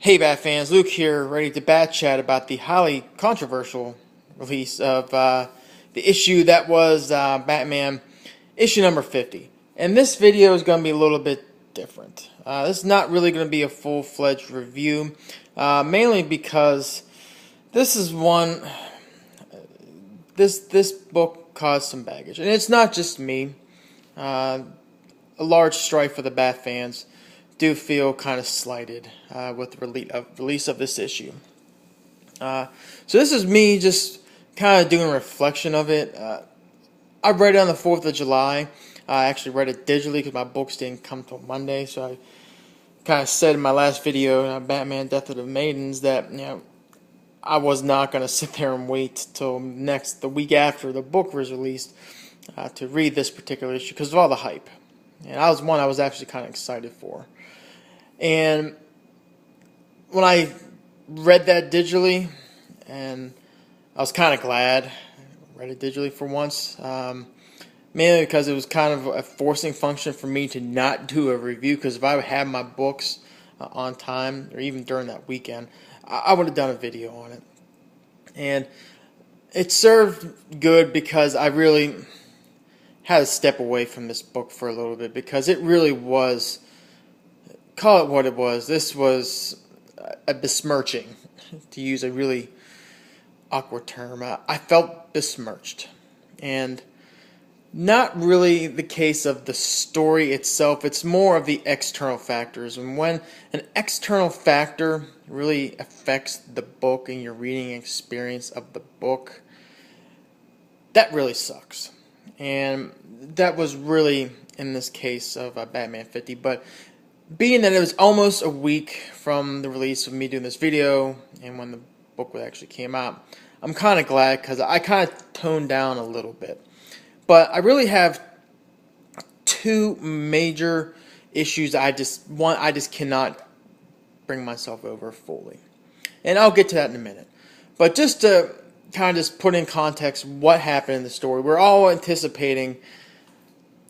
Hey Bat fans, Luke here, ready to bat chat about the highly controversial release of the issue that was Batman issue number 50. And this video is going to be a little bit different. This is not really going to be a full-fledged review, mainly because this is one, this book caused some baggage. And it's not just me. A large strife for the Bat fans do feel kind of slighted with the release of this issue. So this is me just kind of doing a reflection of it. I read it on the 4th of July. I actually read it digitally because my books didn't come till Monday. So I kind of said in my last video, Batman Death of the Maidens, that I was not going to sit there and wait till the week after the book was released to read this particular issue because of all the hype. And I was actually kind of excited for. And when I read that digitally, and I was kind of glad I read it digitally for once, mainly because it was kind of a forcing function for me to not do a review, because if I had my books on time, or even during that weekend, I would have done a video on it. And it served good because I really had to step away from this book for a little bit, because it really was, call it what it was, this was a besmirching, to use a really awkward term. I felt besmirched, and not really the case of the story itself. It's more of the external factors, and when an external factor really affects the book and your reading experience of the book, that really sucks. And that was really in this case of Batman 50. But being that it was almost a week from the release of me doing this video and when the book actually came out, I'm kind of glad, because I kind of toned down a little bit. But I really have two major issues I just cannot bring myself over fully. And I'll get to that in a minute. But just to kind of just put in context what happened in the story, we're all anticipating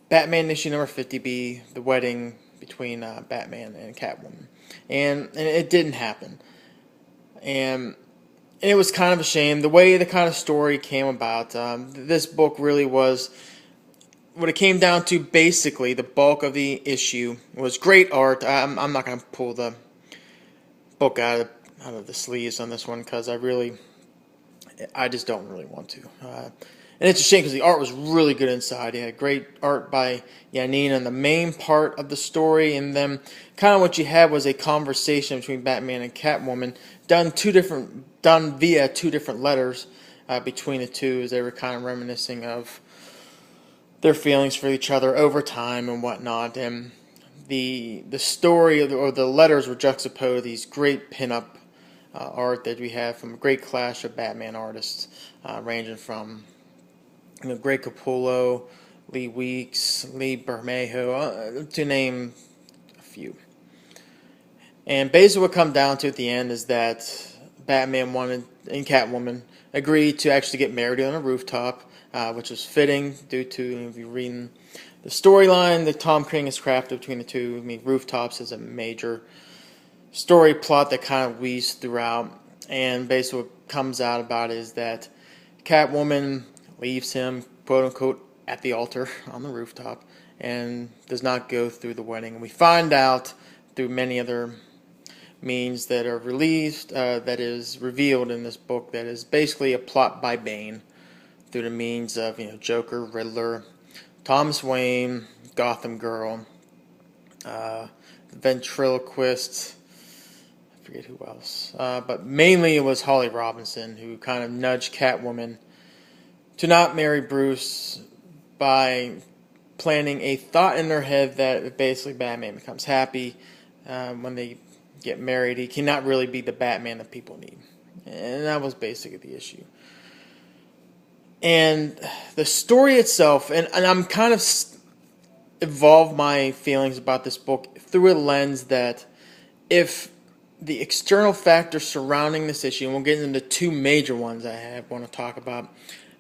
Batman issue number 50B, the wedding between Batman and Catwoman, and it didn't happen, and it was kind of a shame the way the kind of story came about. This book really was, what it came down to, basically the bulk of the issue was great art. I'm not going to pull the book out of the sleeves on this one, because I just don't really want to. And it's a shame because the art was really good inside. You had great art by Yanin on the main part of the story, and then kind of what you had was a conversation between Batman and Catwoman done via two different letters between the two, as they were kind of reminiscing of their feelings for each other over time and whatnot. And the story or the letters were juxtaposed, these great pinup art that we have from a great clash of Batman artists, ranging from Greg Capullo, Lee Weeks, Lee Bermejo, to name a few. And basically what it comes down to at the end is that Batman and Catwoman agreed to actually get married on a rooftop, which was fitting due to, if you're reading the storyline that Tom King has crafted between the two. I mean, rooftops is a major story plot that kind of weaves throughout, and basically what comes out about it is that Catwoman leaves him, quote-unquote, at the altar on the rooftop, and does not go through the wedding. And we find out through many other means that are released, that is revealed in this book, that is basically a plot by Bane through the means of Joker, Riddler, Thomas Wayne, Gotham Girl, ventriloquist, I forget who else, but mainly it was Holly Robinson who kind of nudged Catwoman to not marry Bruce by planting a thought in their head that basically Batman becomes happy when they get married. He cannot really be the Batman that people need. And that was basically the issue. And the story itself, and I'm kind of evolved my feelings about this book through a lens that if the external factors surrounding this issue, and we'll get into two major ones I want to talk about,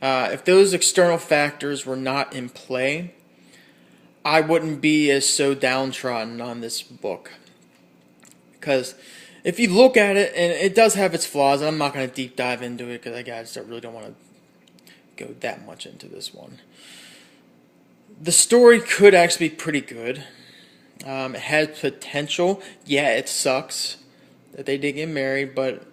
if those external factors were not in play, I wouldn't be as so downtrodden on this book. Because if you look at it, and it does have its flaws, and I'm not going to deep dive into it because I just really don't want to go that much into this one. The story could actually be pretty good. It has potential. Yeah, it sucks that they did get married, but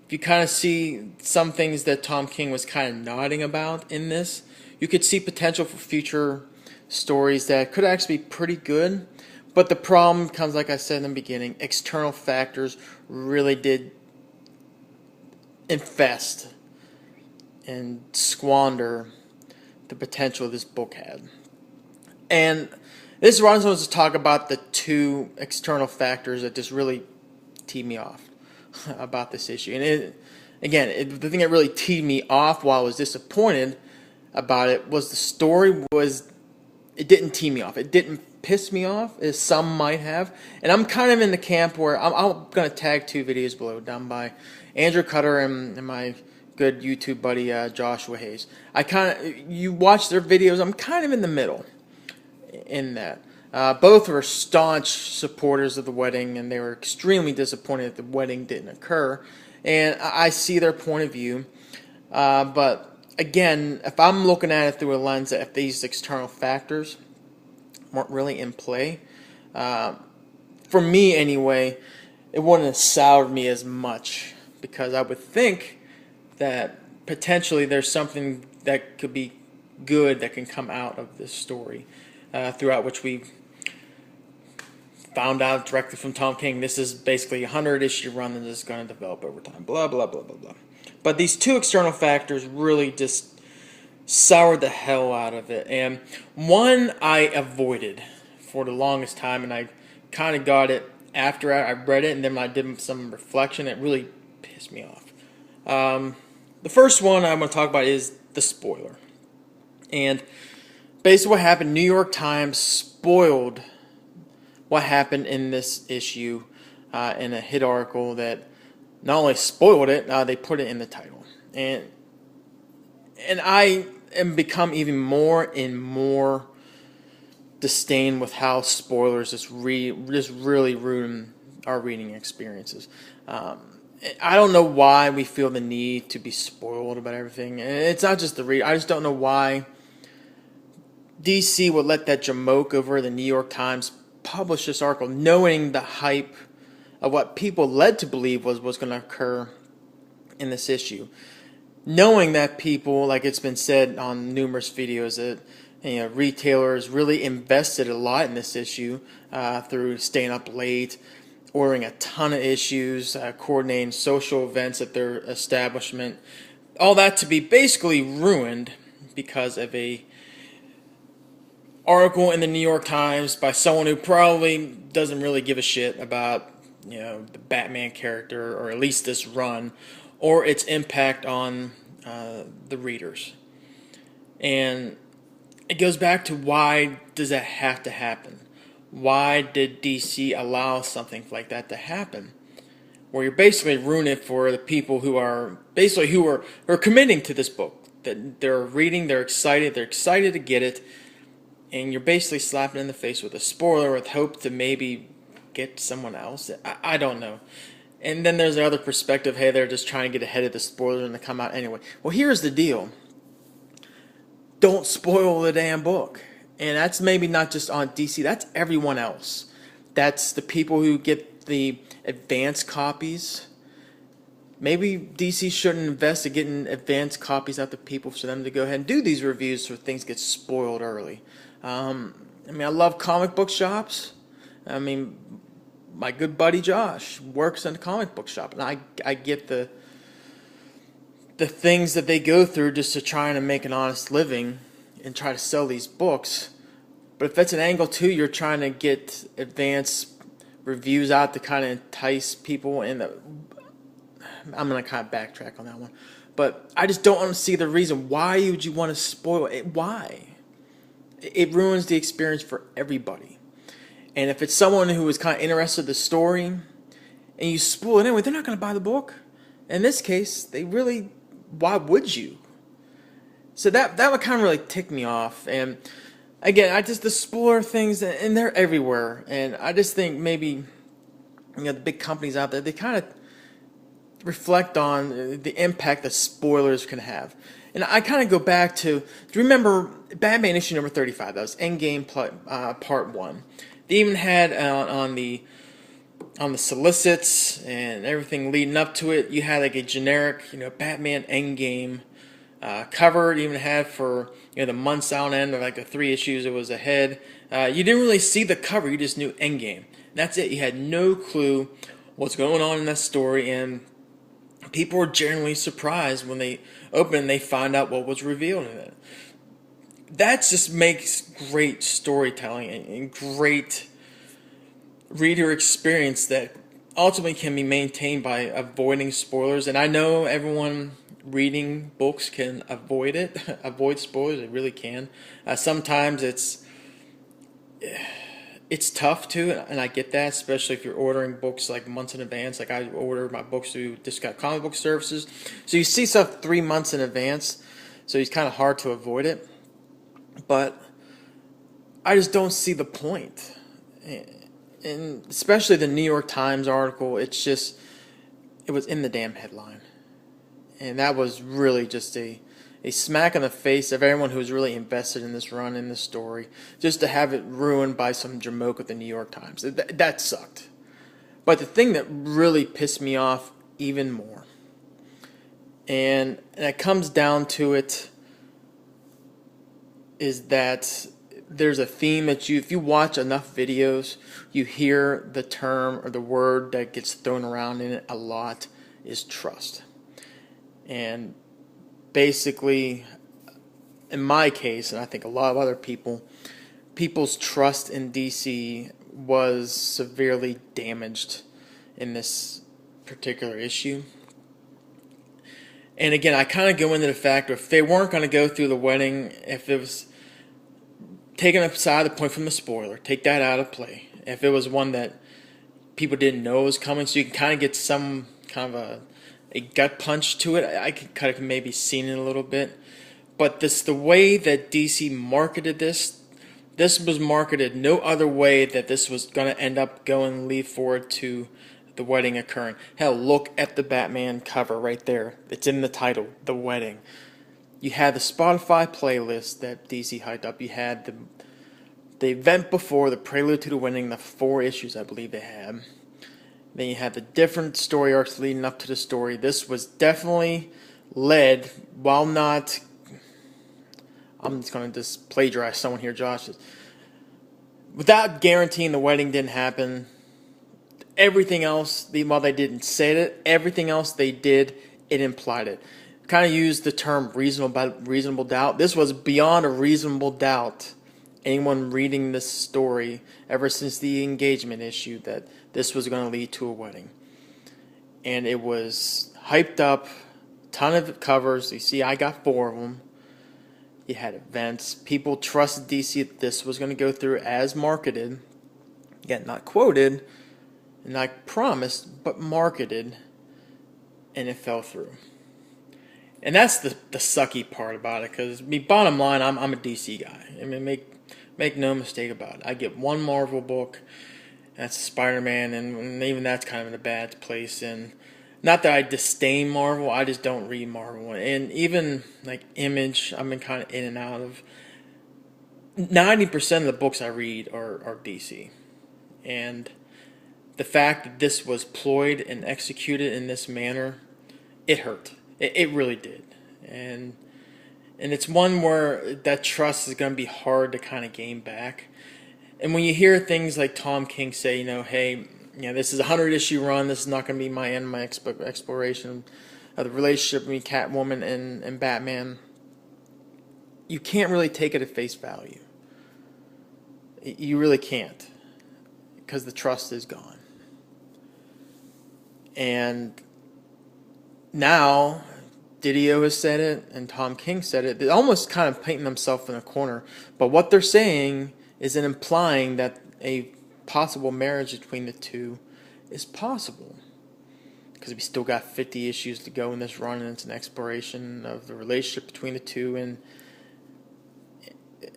if you kind of see some things that Tom King was kind of nodding about in this, you could see potential for future stories that could actually be pretty good. But the problem comes, like I said in the beginning, external factors really did infest and squander the potential this book had. And this is where I'm supposed to talk about the two external factors that just really teed me off about this issue. And the thing that really teed me off while I was disappointed about it was the story it didn't tee me off. It didn't piss me off, as some might have. And I'm kind of in the camp where I'm going to tag two videos below, done by Andrew Cutter and my good YouTube buddy Joshua Hayes. You watch their videos, I'm kind of in the middle in that. Both were staunch supporters of the wedding, and they were extremely disappointed that the wedding didn't occur. And I see their point of view. But again, if I'm looking at it through a lens that if these external factors weren't really in play, for me anyway, it wouldn't have soured me as much, because I would think that potentially there's something that could be good that can come out of this story, throughout which we found out directly from Tom King. This is basically a 100-issue run that is going to develop over time. Blah, blah, blah, blah, blah. But these two external factors really just soured the hell out of it. And one I avoided for the longest time, and I kind of got it after I read it, and then when I did some reflection, it really pissed me off. The first one I'm going to talk about is the spoiler. And basically what happened, New York Times spoiled what happened in this issue in a hit article that not only spoiled it, they put it in the title. And I am become even more and more disdain with how spoilers just really ruin our reading experiences. I don't know why we feel the need to be spoiled about everything. And it's not just the read. I just don't know why DC would let that jamoke over the New York Times publish this article, knowing the hype of what people led to believe was going to occur in this issue. Knowing that people, like it's been said on numerous videos, that retailers really invested a lot in this issue through staying up late, ordering a ton of issues, coordinating social events at their establishment, all that to be basically ruined because of a article in the New York Times by someone who probably doesn't really give a shit about the Batman character, or at least this run, or its impact on the readers. And it goes back to, why does that have to happen? Why did DC allow something like that to happen, where you're basically ruining it for the people who are committing to this book, that they're reading, they're excited to get it, and you're basically slapping it in the face with a spoiler with hope to maybe get someone else. I don't know. And then there's the other perspective, hey, they're just trying to get ahead of the spoiler and they come out anyway. Well, here's the deal. Don't spoil the damn book. And that's maybe not just on DC, that's everyone else. That's the people who get the advanced copies. Maybe DC shouldn't invest in getting advanced copies out to people for them to go ahead and do these reviews so things get spoiled early. I love comic book shops. My good buddy Josh works in a comic book shop, and I get the things that they go through just to try and make an honest living and try to sell these books. But if that's an angle too, you're trying to get advanced reviews out to kind of entice people, and I'm going to kind of backtrack on that one. But I just don't want to see the reason. Why would you want to spoil it? Why? It ruins the experience for everybody. And if it's someone who is kind of interested in the story, and you spoil it anyway, they're not going to buy the book. In this case, why would you? So that would kind of really tick me off. And again, the spoiler things, and they're everywhere. And I just think maybe the big companies out there, they kind of reflect on the impact that spoilers can have. And I kind of go back to, do you remember Batman issue number 35? That was Endgame part 1. They even had on the solicits and everything leading up to it, you had like a generic, Batman Endgame cover. It even had for the months on end, or like the 3 issues it was ahead. You didn't really see the cover; you just knew Endgame. That's it. You had no clue what's going on in that story, and people were generally surprised when they open and they find out what was revealed in it. That just makes great storytelling and great reader experience that ultimately can be maintained by avoiding spoilers. And I know everyone reading books can avoid it, avoid spoilers. It really can. Sometimes it's tough to, and I get that, especially if you're ordering books like months in advance. Like I order my books through Discount Comic Book Services, so you see stuff 3 months in advance, so it's kind of hard to avoid it. But I just don't see the point, and especially the New York Times article. It was in the damn headline, and that was really just a smack in the face of everyone who's really invested in this run, in this story, just to have it ruined by some jamoke at the New York Times. That sucked. But the thing that really pissed me off even more, and it comes down to it, is that there's a theme that if you watch enough videos, you hear the term or the word that gets thrown around in it a lot is trust. And basically, in my case, and I think a lot of other people's trust in DC was severely damaged in this particular issue. And again, I kind of go into the fact if they weren't going to go through the wedding, if it was taken aside the point from the spoiler, take that out of play. If it was one that people didn't know was coming, so you can kind of get some kind of a gut punch to it, I could kind of maybe seen it a little bit. But the way that DC marketed this was marketed no other way that this was going to end up going lead forward to the wedding occurring. Hell, look at the Batman cover right there. It's in the title, The Wedding. You had the Spotify playlist that DC hyped up. You had the event before, the prelude to the wedding, the 4 issues I believe they had. Then you had the different story arcs leading up to the story. This was definitely led, while not, I'm just going to just plagiarize someone here, Josh, without guaranteeing the wedding didn't happen. Everything else, while they didn't say it, everything else they did, it implied it. Kind of used the term reasonable doubt. This was beyond a reasonable doubt. Anyone reading this story, ever since the engagement issue, that this was going to lead to a wedding. And it was hyped up, ton of covers. You see, I got 4 of them. You had events. People trusted DC that this was going to go through as marketed. Again, not quoted, and not promised, but marketed. And it fell through. And that's the sucky part about it, because bottom line, I'm a DC guy. I mean, make no mistake about it. I get one Marvel book, that's Spider-Man, and even that's kind of in a bad place. And not that I disdain Marvel, I just don't read Marvel. And even like Image, I've been kind of in and out of. 90% of the books I read are DC. And the fact that this was ployed and executed in this manner, it hurt. It really did. And it's one where that trust is going to be hard to kind of gain back. And when you hear things like Tom King say, hey, this is a 100-issue run, this is not going to be my end, my exploration of the relationship between Catwoman and Batman, you can't really take it at face value. You really can't, because the trust is gone. And now Didio has said it, and Tom King said it. They're almost kind of painting themselves in a corner. But what they're saying is implying that a possible marriage between the two is possible. Because we still got 50 issues to go in this run, and it's an exploration of the relationship between the two. And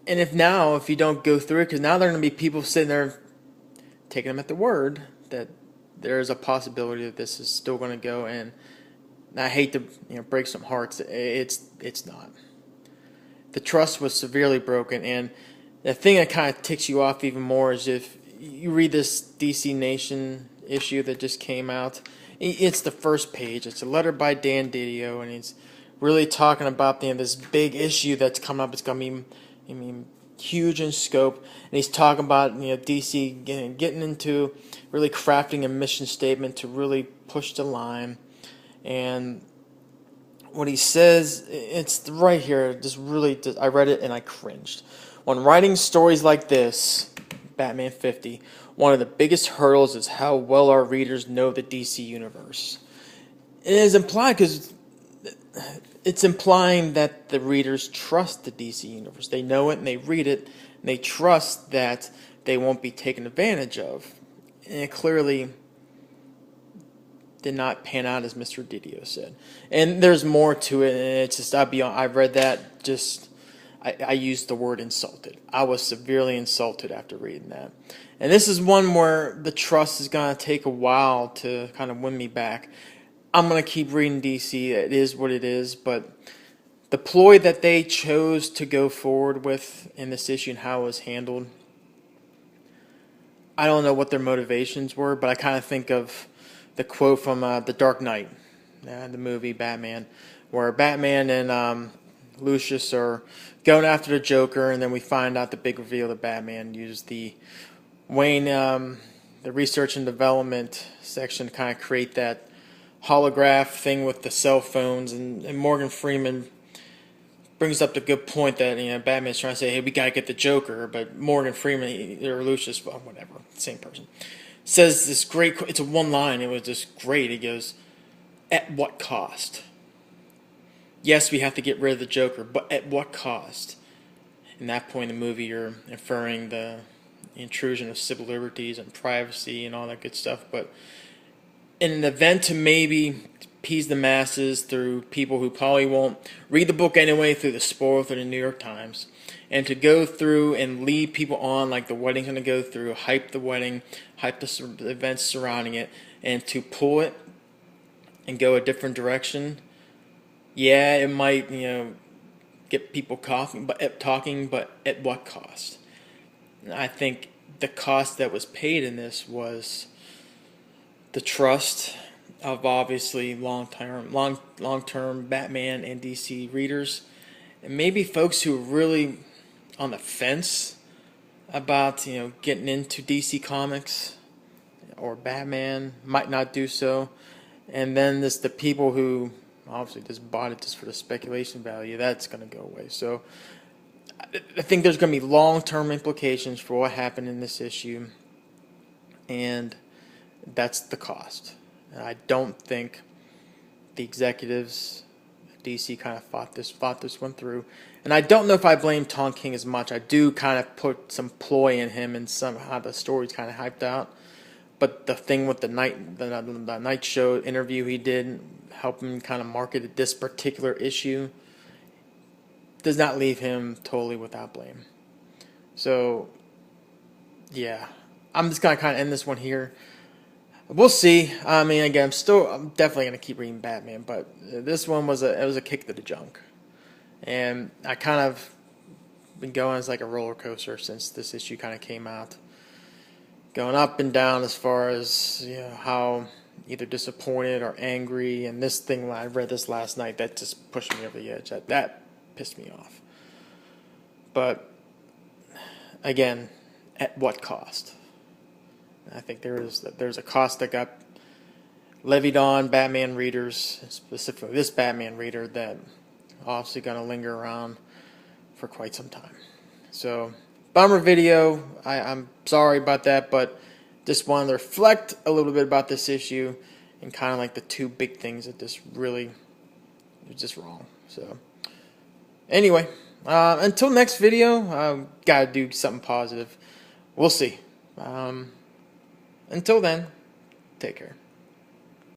if you don't go through it, because now there are going to be people sitting there taking them at their word that there's a possibility that this is still going to go. And I hate to break some hearts. It's not. The trust was severely broken, and the thing that kind of ticks you off even more is if you read this DC Nation issue that just came out. It's the first page. It's a letter by Dan Didio, and he's really talking about this big issue that's coming up. It's going to be, huge in scope, and he's talking about DC getting into really crafting a mission statement to really push the line. And what he says, it's right here. I read it and I cringed. When writing stories like this, Batman 50, one of the biggest hurdles is how well our readers know the DC universe. It is implied because it's implying that the readers trust the DC universe. They know it and they read it and they trust that they won't be taken advantage of. And it clearly did not pan out as Mr. Didio said. And there's more to it, and it's just, I read that, I used the word insulted. I was severely insulted after reading that. And this is one where the trust is going to take a while to kind of win me back. I'm going to keep reading DC. It is what it is, but the ploy that they chose to go forward with in this issue and how it was handled, I don't know what their motivations were, but I kind of think of the quote from The Dark Knight, the movie Batman, where Batman and Lucius are going after the Joker, and then we find out the big reveal that Batman used the Wayne, the research and development section to kind of create that holograph thing with the cell phones, and Morgan Freeman brings up the good point that Batman's trying to say, hey, we gotta get the Joker, but Morgan Freeman or Lucius, well, whatever, same person, says this great, it's a one line, it was just great. He goes, at what cost? Yes, we have to get rid of the Joker, but at what cost? In that point in the movie, you're inferring the intrusion of civil liberties and privacy and all that good stuff. But in an event to maybe appease the masses through people who probably won't read the book anyway, through the spoiler, through the New York Times, and to go through and lead people on like the wedding's going to go through, hype the wedding, hype the events surrounding it, and to pull it and go a different direction, yeah, it might, get people talking, but at what cost? I think the cost that was paid in this was the trust of obviously long-term Batman and DC readers, and maybe folks who are really on the fence about getting into DC Comics or Batman might not do so, and then there's the people who obviously just bought it just for the speculation value. That's going to go away. So I think there's going to be long-term implications for what happened in this issue, and that's the cost. And I don't think the executives at DC kind of thought this one through. And I don't know if I blame Tom King as much. I do kind of put some ploy in him and somehow the story's kind of hyped out. But the thing with the night show interview he did, helping kind of market this particular issue, does not leave him totally without blame. So, yeah, I'm just gonna kind of end this one here. We'll see. I mean, again, I'm definitely gonna keep reading Batman, but this one was a kick to the junk, and I kind of been going as like a roller coaster since this issue kind of came out, going up and down as far as how either disappointed or angry. And this thing, when I read this last night, that just pushed me over the edge. That pissed me off. But again, at what cost? I think there's a cost that got levied on Batman readers, specifically this Batman reader, that obviously going to linger around for quite some time. So, bummer video. I'm sorry about that, but just wanted to reflect a little bit about this issue and kind of like the two big things that this really was just wrong. So, anyway, until next video, gotta do something positive. We'll see. Until then, take care.